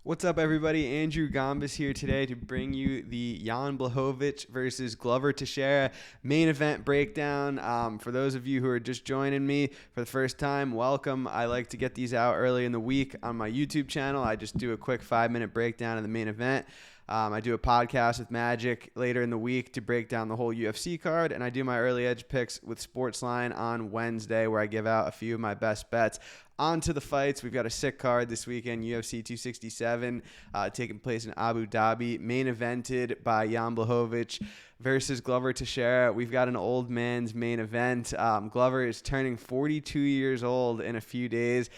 What's up, everybody? Andrew Gombis here today to bring you the Jan Blachowicz versus Glover Teixeira main event breakdown. For those of you who are just joining me for the first time, welcome. I like to get these out early in the week on my YouTube channel. I just do a quick 5-minute breakdown of the main event. I do a podcast with Magic later in the week to break down the whole UFC card, and I do my early edge picks with Sportsline on Wednesday, where I give out a few of my best bets. On to the fights. We've got a sick card this weekend, UFC 267, taking place in Abu Dhabi, main evented by Jan Blachowicz versus Glover Teixeira. We've got an old man's main event. Glover is turning 42 years old in a few days.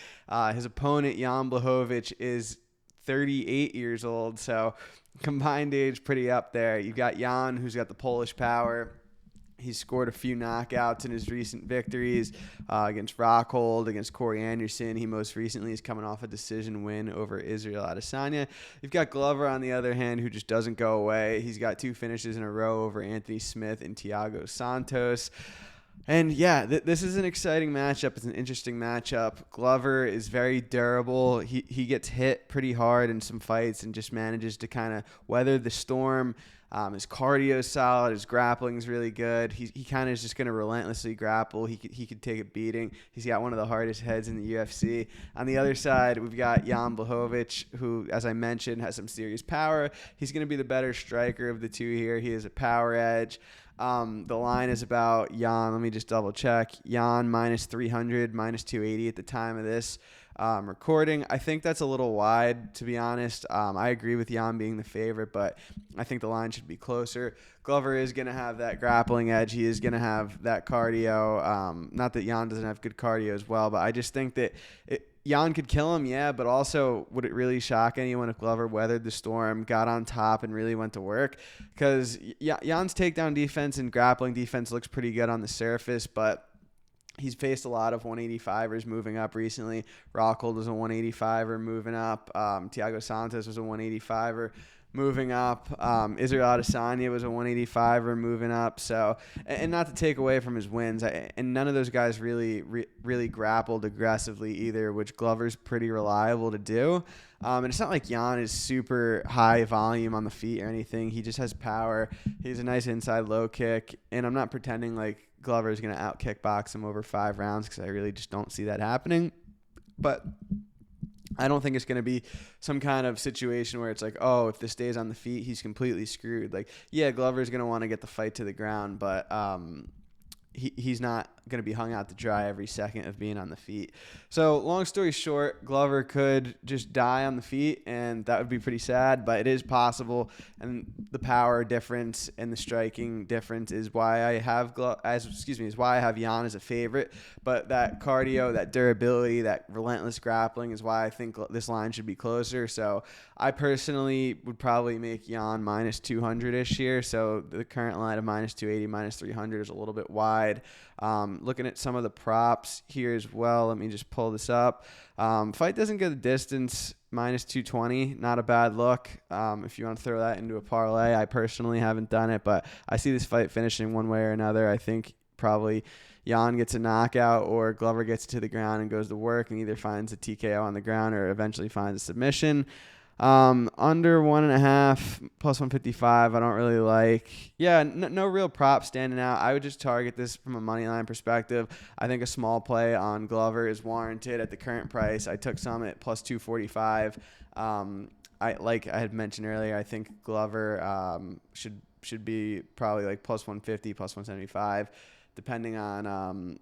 His opponent, Jan Blachowicz, is 38 years old, so combined age pretty up there. You've got Jan, who's got the Polish power. He's scored a few knockouts in his recent victories against Rockhold, against Corey Anderson. He most recently is coming off a decision win over Israel Adesanya. You've got Glover, on the other hand, who just doesn't go away. He's got 2 finishes in a row over Anthony Smith and Thiago Santos. And yeah, this is an exciting matchup. It's an interesting matchup. Glover is very durable. He gets hit pretty hard in some fights and just manages to kind of weather the storm. His cardio is solid. His grappling is really good. He kind of is just going to relentlessly grapple. He could take a beating. He's got one of the hardest heads in the UFC. On the other side, we've got Jan Blachowicz, who, as I mentioned, has some serious power. He's going to be the better striker of the two here. He has a power edge. The line is about Jan. Let me just double check. Jan minus 300, minus 280 at the time of this recording. I think that's a little wide, to be honest. I agree with Jan being the favorite, but I think the line should be closer. Glover is going to have that grappling edge. He is going to have that cardio. Not that Jan doesn't have good cardio as well, but I just think that Jan could kill him, yeah, but also would it really shock anyone if Glover weathered the storm, got on top, and really went to work? Because Jan's takedown defense and grappling defense looks pretty good on the surface, but he's faced a lot of 185ers moving up recently. Rockhold was a 185er moving up. Thiago Santos was a 185er moving up. Israel Adesanya was a 185er moving up. So, and not to take away from his wins, and none of those guys really grappled aggressively either, which Glover's pretty reliable to do. And it's not like Jan is super high volume on the feet or anything. He just has power. He has a nice inside low kick, and I'm not pretending like Glover is going to out kickbox him over 5 rounds, because I really just don't see that happening. But I don't think it's going to be some kind of situation where it's like, oh, if this stays on the feet, he's completely screwed. Like, yeah, Glover's going to want to get the fight to the ground, but he's not going to be hung out to dry every second of being on the feet. So long story short, Glover could just die on the feet, and that would be pretty sad, but it is possible. And the power difference and the striking difference is why I have Jan as a favorite. But that cardio, that durability, that relentless grappling is why I think this line should be closer. So I personally would probably make Jan minus 200-ish here. So the current line of minus 280, minus 300 is a little bit wide. Looking at some of the props here as well. Let me just pull this up. Fight doesn't go the distance, minus 220. Not a bad look. If you want to throw that into a parlay, I personally haven't done it, but I see this fight finishing one way or another. I think probably Jan gets a knockout, or Glover gets to the ground and goes to work and either finds a TKO on the ground or eventually finds a submission. Under 1.5 plus 155, I don't really like. Yeah, no real prop standing out. I would just target this from a money line perspective. I think a small play on Glover is warranted at the current price. I took some at plus 245. Like I had mentioned earlier, I think Glover should be probably like plus 150, plus 175, depending on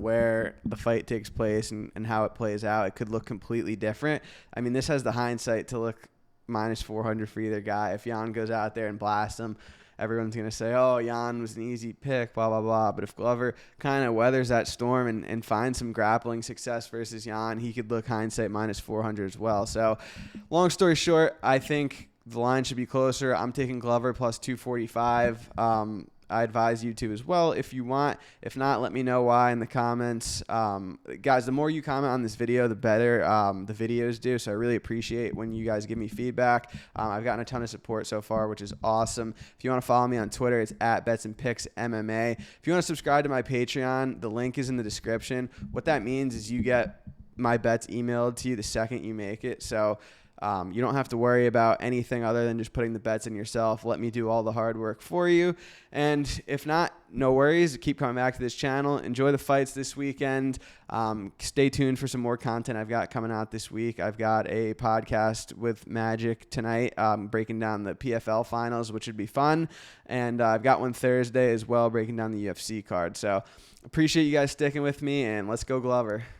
where the fight takes place and how it plays out. It could look completely different. I mean, this has the hindsight to look minus 400 for either guy. If Jan goes out there and blasts him, everyone's going to say, oh, Jan was an easy pick, blah, blah, blah. But if Glover kind of weathers that storm and finds some grappling success versus Jan, he could look hindsight minus 400 as well. So long story short, I think the line should be closer. I'm taking Glover plus 245. I advise you to as well if you want. If not, let me know why in the comments. Guys, the more you comment on this video, the better the videos do. So I really appreciate when you guys give me feedback. I've gotten a ton of support so far, which is awesome. If you want to follow me on Twitter, it's at BetsandPicksMMA. If you want to subscribe to my Patreon, the link is in the description. What that means is you get my bets emailed to you the second you make it. So you don't have to worry about anything other than just putting the bets in yourself. Let me do all the hard work for you. And if not, no worries. Keep coming back to this channel. Enjoy the fights this weekend. Stay tuned for some more content I've got coming out this week. I've got a podcast with Magic tonight, breaking down the PFL finals, which would be fun. And I've got one Thursday as well, breaking down the UFC card. So appreciate you guys sticking with me, and let's go Glover.